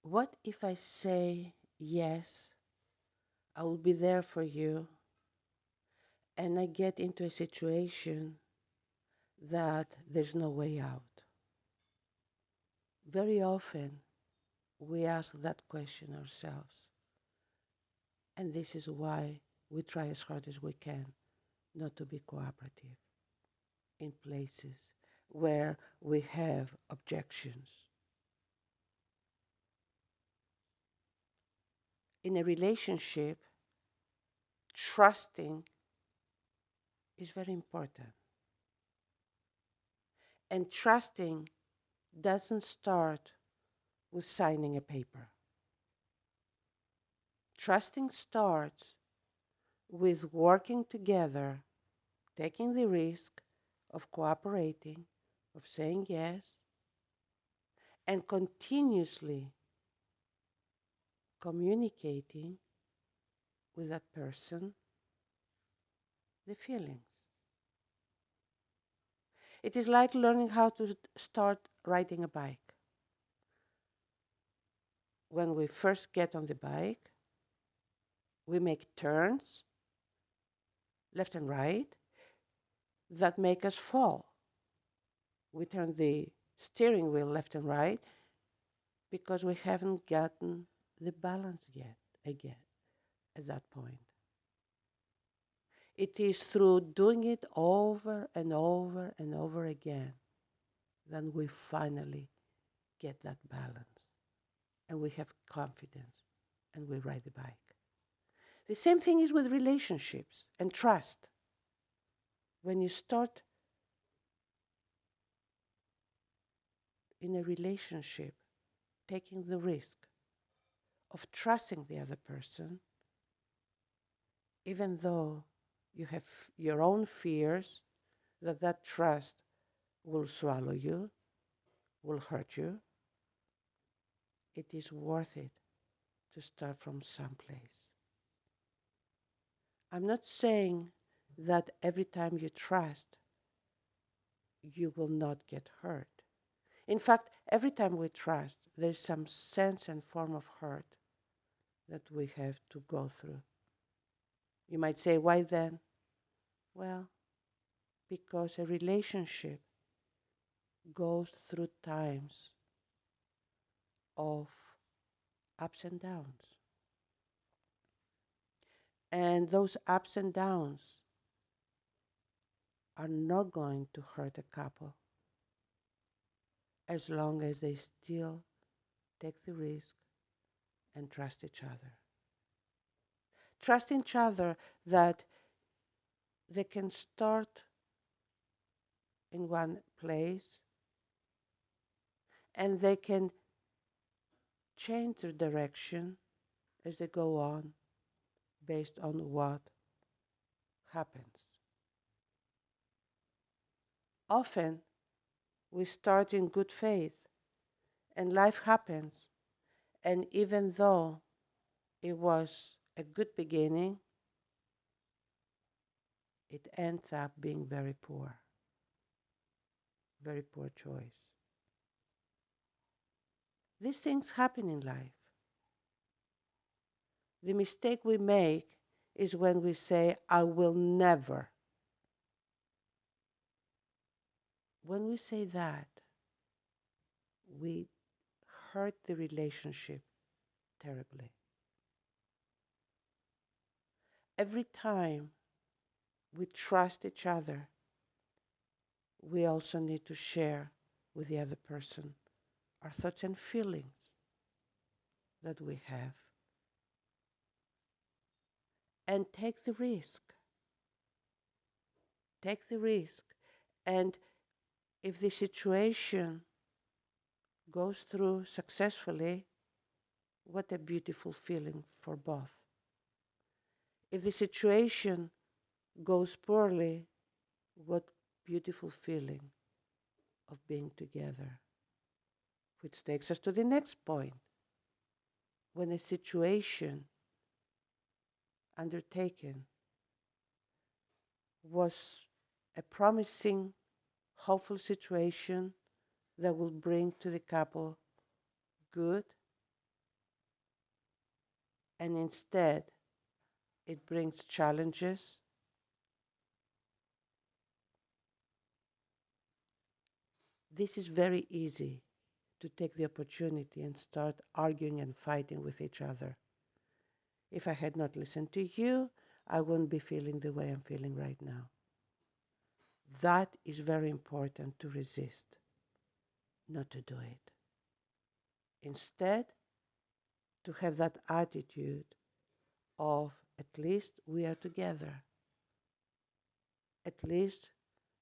What if I say, yes, I will be there for you, and I get into a situation that there's no way out? Very often, we ask that question ourselves. And this is why we try as hard as we can not to be cooperative in places where we have objections. In a relationship, trusting is very important. And trusting doesn't start with signing a paper. Trusting starts with working together, taking the risk of cooperating, of saying yes, and continuously communicating with that person the feelings. It is like learning how to start riding a bike. When we first get on the bike, we make turns left and right that make us fall. We turn the steering wheel left and right because we haven't gotten the balance yet again at that point. It is through doing it over and over and over again that we finally get that balance and we have confidence and we ride the bike. The same thing is with relationships and trust. When you start in a relationship, taking the risk of trusting the other person, even though you have your own fears that that trust will swallow you, will hurt you, it is worth it to start from someplace. I'm not saying that every time you trust, you will not get hurt. In fact, every time we trust, there's some sense and form of hurt that we have to go through. You might say, why then? Well, because a relationship goes through times of ups and downs. And those ups and downs are not going to hurt a couple as long as they still take the risk and trust each other. Trust each other that they can start in one place and they can change their direction as they go on based on what happens. Often we start in good faith and life happens, and even though it was a good beginning, it ends up being very poor choice. These things happen in life. The mistake we make is when we say, I will never. When we say that, we hurt the relationship terribly. Every time we trust each other, we also need to share with the other person our thoughts and feelings that we have. And take the risk. Take the risk. And if the situation goes through successfully, what a beautiful feeling for both. If the situation goes poorly, what beautiful feeling of being together. Which takes us to the next point. When a situation undertaken was a promising, hopeful situation that will bring to the couple good, and instead it brings challenges, this is very easy to take the opportunity and start arguing and fighting with each other. If I had not listened to you, I wouldn't be feeling the way I'm feeling right now. That is very important to resist, not to do it. Instead, to have that attitude of at least we are together. At least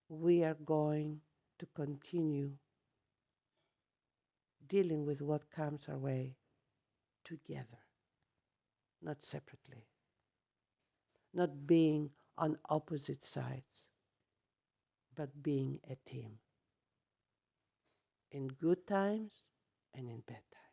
we are going to continue dealing with what comes our way together, not separately, not being on opposite sides, but being a team in good times and in bad times.